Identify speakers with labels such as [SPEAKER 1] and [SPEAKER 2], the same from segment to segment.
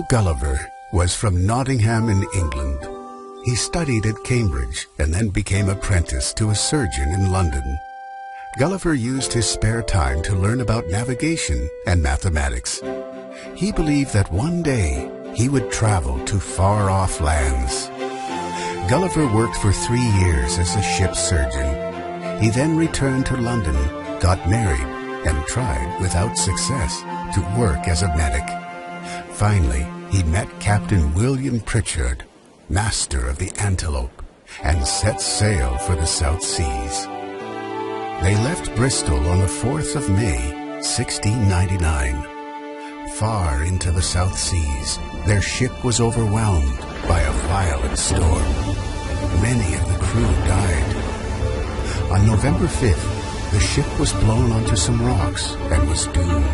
[SPEAKER 1] Gulliver was from Nottingham in England. He studied at Cambridge and then became apprenticed to a surgeon in London. Gulliver used his spare time to learn about navigation and mathematics. He believed that one day he would travel to far-off lands. Gulliver worked for 3 years as a ship's surgeon. He then returned to London, got married, and tried, without success, to work as a medic. Finally, he met Captain William Pritchard, master of the Antelope, and set sail for the South Seas. They left Bristol on the 4th of May, 1699. Far into the South Seas, their ship was overwhelmed by a violent storm. Many of the crew died. On November 5th, the ship was blown onto some rocks and was doomed.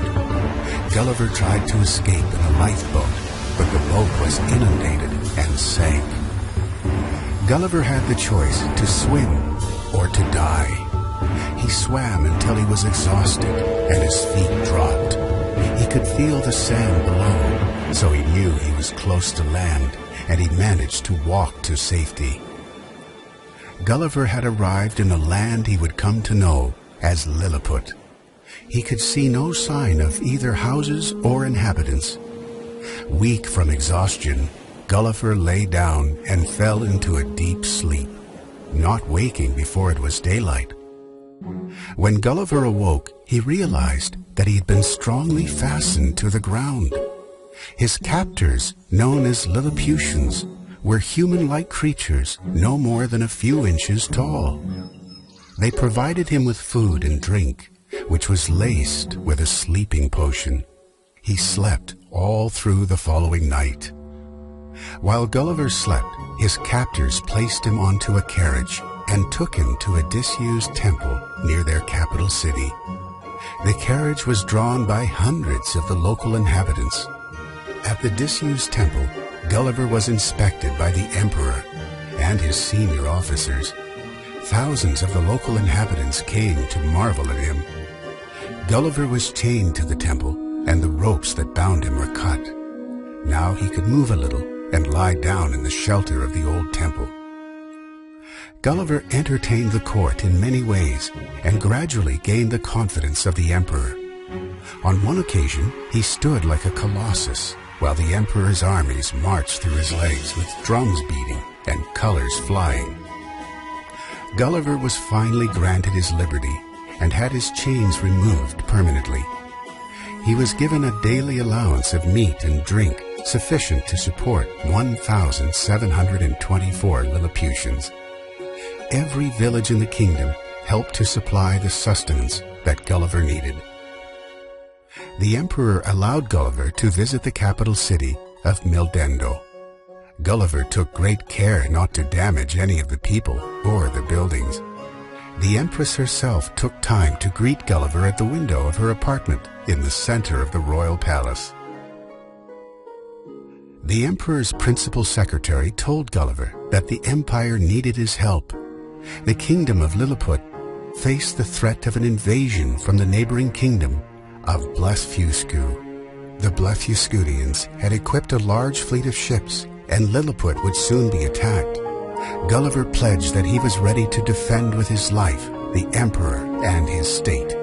[SPEAKER 1] Gulliver tried to escape in a lifeboat, but the boat was inundated and sank. Gulliver had the choice to swim or to die. He swam until he was exhausted and his feet dropped. He could feel the sand below, so he knew he was close to land, and he managed to walk to safety. Gulliver had arrived in a land he would come to know as Lilliput. He could see no sign of either houses or inhabitants. Weak from exhaustion, Gulliver lay down and fell into a deep sleep, not waking before it was daylight. When Gulliver awoke, he realized that he had been strongly fastened to the ground. His captors, known as Lilliputians, were human-like creatures no more than a few inches tall. They provided him with food and drink, which was laced with a sleeping potion. He slept all through the following night. While Gulliver slept, his captors placed him onto a carriage and took him to a disused temple near their capital city. The carriage was drawn by hundreds of the local inhabitants. At the disused temple, Gulliver was inspected by the emperor and his senior officers. Thousands of the local inhabitants came to marvel at him. Gulliver was chained to the temple, and the ropes that bound him were cut. Now he could move a little and lie down in the shelter of the old temple. Gulliver entertained the court in many ways and gradually gained the confidence of the emperor. On one occasion, he stood like a colossus while the emperor's armies marched through his legs with drums beating and colors flying. Gulliver was finally granted his liberty and had his chains removed permanently. He was given a daily allowance of meat and drink sufficient to support 1,724 Lilliputians. Every village in the kingdom helped to supply the sustenance that Gulliver needed. The emperor allowed Gulliver to visit the capital city of Mildendo. Gulliver took great care not to damage any of the people or the buildings. The empress herself took time to greet Gulliver at the window of her apartment in the center of the royal palace. The emperor's principal secretary told Gulliver that the empire needed his help. The kingdom of Lilliput faced the threat of an invasion from the neighboring kingdom of Blefuscu. The Blefuscudians had equipped a large fleet of ships, and Lilliput would soon be attacked. Gulliver pledged that he was ready to defend with his life the emperor and his state.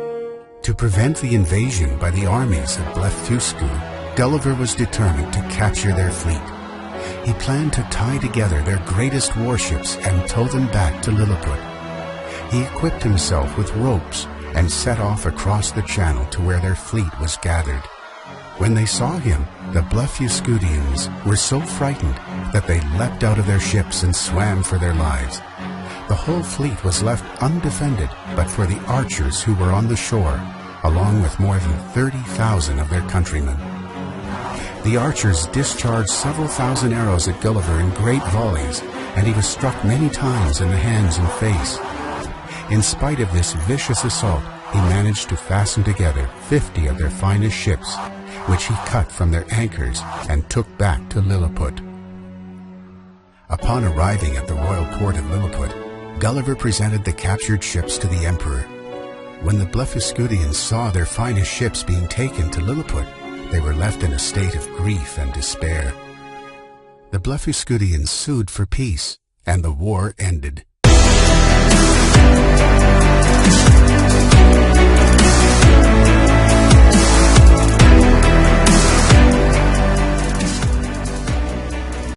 [SPEAKER 1] To prevent the invasion by the armies of Blefuscu, Gulliver was determined to capture their fleet. He planned to tie together their greatest warships and tow them back to Lilliput. He equipped himself with ropes and set off across the channel to where their fleet was gathered. When they saw him, the Blefuscudians were so frightened that they leapt out of their ships and swam for their lives. The whole fleet was left undefended but for the archers who were on the shore, along with more than 30,000 of their countrymen. The archers discharged several thousand arrows at Gulliver in great volleys, and he was struck many times in the hands and face. In spite of this vicious assault, he managed to fasten together 50 of their finest ships, which he cut from their anchors and took back to Lilliput. Upon arriving at the royal court of Lilliput, Gulliver presented the captured ships to the emperor. When the Blefuscudians saw their finest ships being taken to Lilliput, they were left in a state of grief and despair. The Blefuscudians sued for peace, and the war ended.